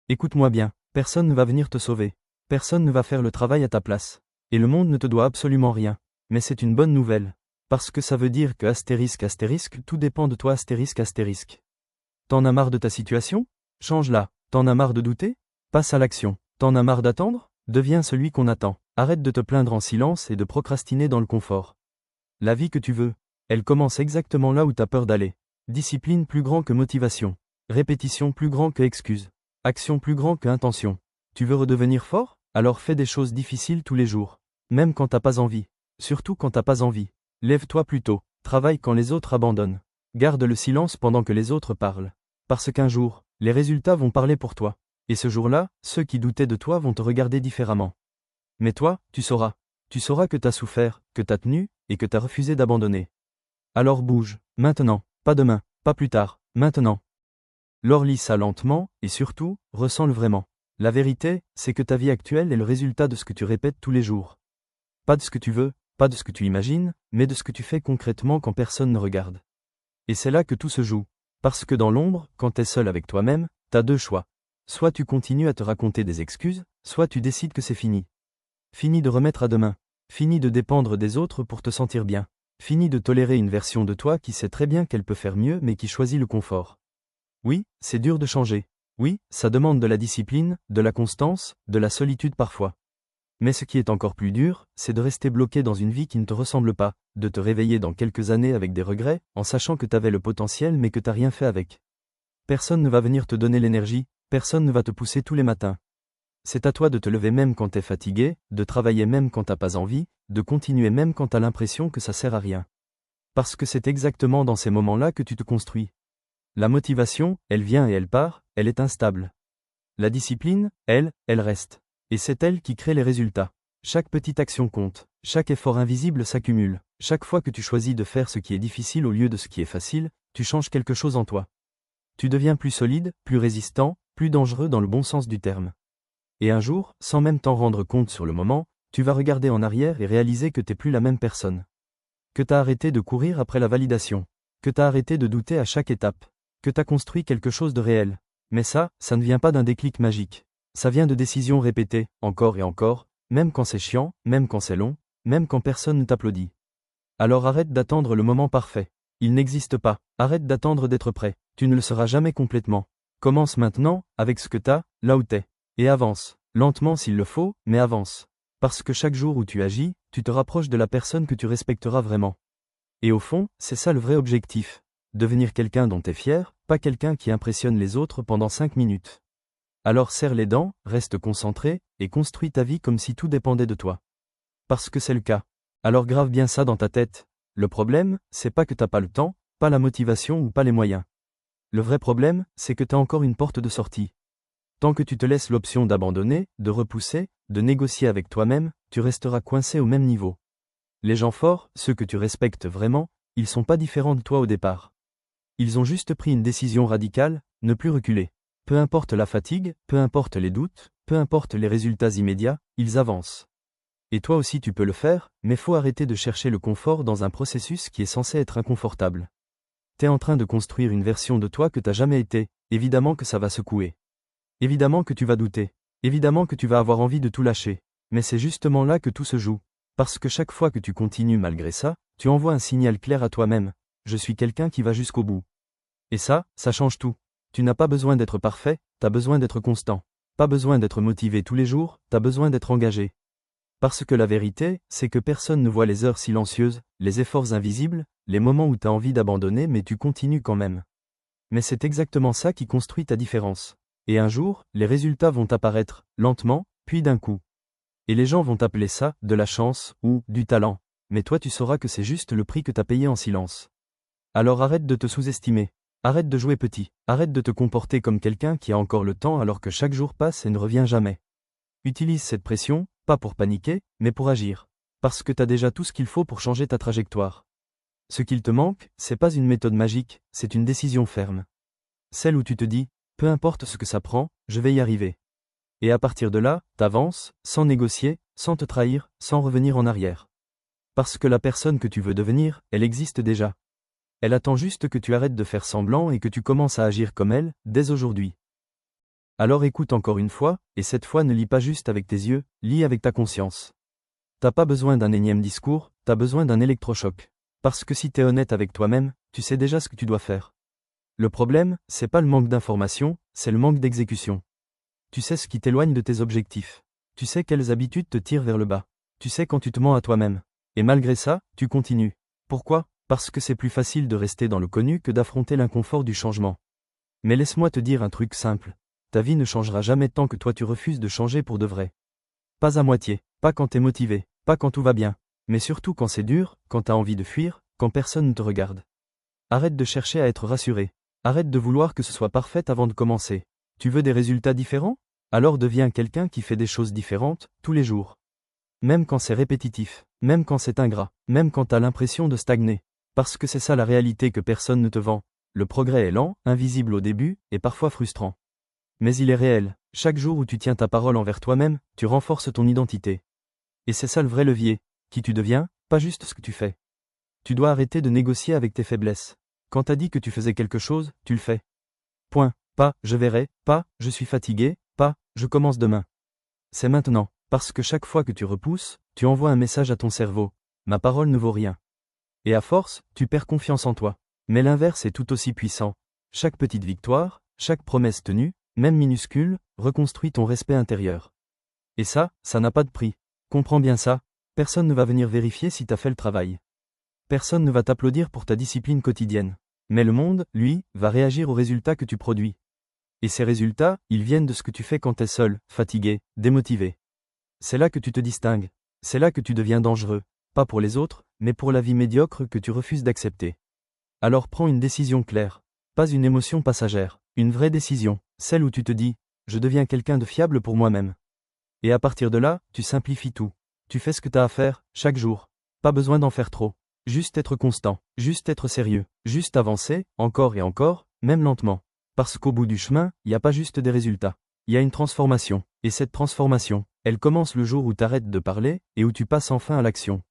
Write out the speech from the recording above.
Écoute-moi bien, personne ne va venir te sauver. Personne ne va faire le travail à ta place. Et le monde ne te doit absolument rien. Mais c'est une bonne nouvelle. Parce que ça veut dire que astérisque, tout dépend de toi astérisque. T'en as marre de ta situation? Change-la. T'en as marre de douter? Passe à l'action. T'en as marre d'attendre? Deviens celui qu'on attend. Arrête de te plaindre en silence et de procrastiner dans le confort. La vie que tu veux, elle commence exactement là où t'as peur d'aller. Discipline plus grand que motivation. Répétition plus grand que excuse. Action plus grand que intention. Tu veux redevenir fort? Alors fais des choses difficiles tous les jours. Même quand t'as pas envie. Surtout quand t'as pas envie. Lève-toi plus tôt. Travaille quand les autres abandonnent. Garde le silence pendant que les autres parlent. Parce qu'un jour, les résultats vont parler pour toi. Et ce jour-là, ceux qui doutaient de toi vont te regarder différemment. Mais toi, tu sauras. Tu sauras que t'as souffert, que t'as tenu, et que t'as refusé d'abandonner. Alors bouge, maintenant, pas demain, pas plus tard, maintenant. Alors lis ça lentement, et surtout, ressens-le vraiment. La vérité, c'est que ta vie actuelle est le résultat de ce que tu répètes tous les jours. Pas de ce que tu veux, pas de ce que tu imagines, mais de ce que tu fais concrètement quand personne ne regarde. Et c'est là que tout se joue. Parce que dans l'ombre, quand t'es seul avec toi-même, t'as deux choix. Soit tu continues à te raconter des excuses, soit tu décides que c'est fini. Fini de remettre à demain. Fini de dépendre des autres pour te sentir bien. Fini de tolérer une version de toi qui sait très bien qu'elle peut faire mieux mais qui choisit le confort. Oui, c'est dur de changer. Oui, ça demande de la discipline, de la constance, de la solitude parfois. Mais ce qui est encore plus dur, c'est de rester bloqué dans une vie qui ne te ressemble pas, de te réveiller dans quelques années avec des regrets, en sachant que t'avais le potentiel mais que t'as rien fait avec. Personne ne va venir te donner l'énergie, personne ne va te pousser tous les matins. C'est à toi de te lever même quand t'es fatigué, de travailler même quand t'as pas envie, de continuer même quand t'as l'impression que ça sert à rien. Parce que c'est exactement dans ces moments-là que tu te construis. La motivation, elle vient et elle part, elle est instable. La discipline, elle reste. Et c'est elle qui crée les résultats. Chaque petite action compte, chaque effort invisible s'accumule. Chaque fois que tu choisis de faire ce qui est difficile au lieu de ce qui est facile, tu changes quelque chose en toi. Tu deviens plus solide, plus résistant, plus dangereux dans le bon sens du terme. Et un jour, sans même t'en rendre compte sur le moment, tu vas regarder en arrière et réaliser que t'es plus la même personne. Que t'as arrêté de courir après la validation. Que t'as arrêté de douter à chaque étape. Que t'as construit quelque chose de réel. Mais ça ne vient pas d'un déclic magique. Ça vient de décisions répétées, encore et encore, même quand c'est chiant, même quand c'est long, même quand personne ne t'applaudit. Alors arrête d'attendre le moment parfait. Il n'existe pas. Arrête d'attendre d'être prêt. Tu ne le seras jamais complètement. Commence maintenant, avec ce que t'as, là où t'es. Et avance. Lentement s'il le faut, mais avance. Parce que chaque jour où tu agis, tu te rapproches de la personne que tu respecteras vraiment. Et au fond, c'est ça le vrai objectif. Devenir quelqu'un dont t'es fier, pas quelqu'un qui impressionne les autres pendant 5 minutes. Alors serre les dents, reste concentré, et construis ta vie comme si tout dépendait de toi. Parce que c'est le cas. Alors grave bien ça dans ta tête. Le problème, c'est pas que t'as pas le temps, pas la motivation ou pas les moyens. Le vrai problème, c'est que t'as encore une porte de sortie. Tant que tu te laisses l'option d'abandonner, de repousser, de négocier avec toi-même, tu resteras coincé au même niveau. Les gens forts, ceux que tu respectes vraiment, ils sont pas différents de toi au départ. Ils ont juste pris une décision radicale, ne plus reculer. Peu importe la fatigue, peu importe les doutes, peu importe les résultats immédiats, ils avancent. Et toi aussi tu peux le faire, mais faut arrêter de chercher le confort dans un processus qui est censé être inconfortable. T'es en train de construire une version de toi que t'as jamais été, évidemment que ça va secouer. Évidemment que tu vas douter. Évidemment que tu vas avoir envie de tout lâcher. Mais c'est justement là que tout se joue. Parce que chaque fois que tu continues malgré ça, tu envoies un signal clair à toi-même. Je suis quelqu'un qui va jusqu'au bout. Et ça change tout. Tu n'as pas besoin d'être parfait, t'as besoin d'être constant. Pas besoin d'être motivé tous les jours, t'as besoin d'être engagé. Parce que la vérité, c'est que personne ne voit les heures silencieuses, les efforts invisibles, les moments où t'as envie d'abandonner mais tu continues quand même. Mais c'est exactement ça qui construit ta différence. Et un jour, les résultats vont apparaître, lentement, puis d'un coup. Et les gens vont appeler ça de la chance ou du talent. Mais toi tu sauras que c'est juste le prix que t'as payé en silence. Alors arrête de te sous-estimer. Arrête de jouer petit. Arrête de te comporter comme quelqu'un qui a encore le temps alors que chaque jour passe et ne revient jamais. Utilise cette pression, pas pour paniquer, mais pour agir. Parce que t'as déjà tout ce qu'il faut pour changer ta trajectoire. Ce qu'il te manque, c'est pas une méthode magique, c'est une décision ferme. Celle où tu te dis, peu importe ce que ça prend, je vais y arriver. Et à partir de là, t'avances, sans négocier, sans te trahir, sans revenir en arrière. Parce que la personne que tu veux devenir, elle existe déjà. Elle attend juste que tu arrêtes de faire semblant et que tu commences à agir comme elle, dès aujourd'hui. Alors écoute encore une fois, et cette fois ne lis pas juste avec tes yeux, lis avec ta conscience. T'as pas besoin d'un énième discours, t'as besoin d'un électrochoc. Parce que si t'es honnête avec toi-même, tu sais déjà ce que tu dois faire. Le problème, c'est pas le manque d'information, c'est le manque d'exécution. Tu sais ce qui t'éloigne de tes objectifs. Tu sais quelles habitudes te tirent vers le bas. Tu sais quand tu te mens à toi-même. Et malgré ça, tu continues. Pourquoi? Parce que c'est plus facile de rester dans le connu que d'affronter l'inconfort du changement. Mais laisse-moi te dire un truc simple. Ta vie ne changera jamais tant que toi tu refuses de changer pour de vrai. Pas à moitié, pas quand t'es motivé, pas quand tout va bien, mais surtout quand c'est dur, quand t'as envie de fuir, quand personne ne te regarde. Arrête de chercher à être rassuré. Arrête de vouloir que ce soit parfait avant de commencer. Tu veux des résultats différents? Alors deviens quelqu'un qui fait des choses différentes, tous les jours. Même quand c'est répétitif, même quand c'est ingrat, même quand t'as l'impression de stagner. Parce que c'est ça la réalité que personne ne te vend. Le progrès est lent, invisible au début, et parfois frustrant. Mais il est réel. Chaque jour où tu tiens ta parole envers toi-même, tu renforces ton identité. Et c'est ça le vrai levier. Qui tu deviens, pas juste ce que tu fais. Tu dois arrêter de négocier avec tes faiblesses. Quand t'as dit que tu faisais quelque chose, tu le fais. Point. Pas, je verrai, pas, je suis fatigué, pas, je commence demain. C'est maintenant, parce que chaque fois que tu repousses, tu envoies un message à ton cerveau. Ma parole ne vaut rien. Et à force, tu perds confiance en toi. Mais l'inverse est tout aussi puissant. Chaque petite victoire, chaque promesse tenue, même minuscule, reconstruit ton respect intérieur. Et ça n'a pas de prix. Comprends bien ça, personne ne va venir vérifier si t'as fait le travail. Personne ne va t'applaudir pour ta discipline quotidienne. Mais le monde, lui, va réagir aux résultats que tu produis. Et ces résultats, ils viennent de ce que tu fais quand t'es seul, fatigué, démotivé. C'est là que tu te distingues. C'est là que tu deviens dangereux. Pas pour les autres, mais pour la vie médiocre que tu refuses d'accepter. Alors prends une décision claire. Pas une émotion passagère. Une vraie décision. Celle où tu te dis, je deviens quelqu'un de fiable pour moi-même. Et à partir de là, tu simplifies tout. Tu fais ce que t'as à faire, chaque jour. Pas besoin d'en faire trop. Juste être constant. Juste être sérieux. Juste avancer, encore et encore, même lentement. Parce qu'au bout du chemin, il n'y a pas juste des résultats. Il y a une transformation. Et cette transformation, elle commence le jour où t'arrêtes de parler, et où tu passes enfin à l'action.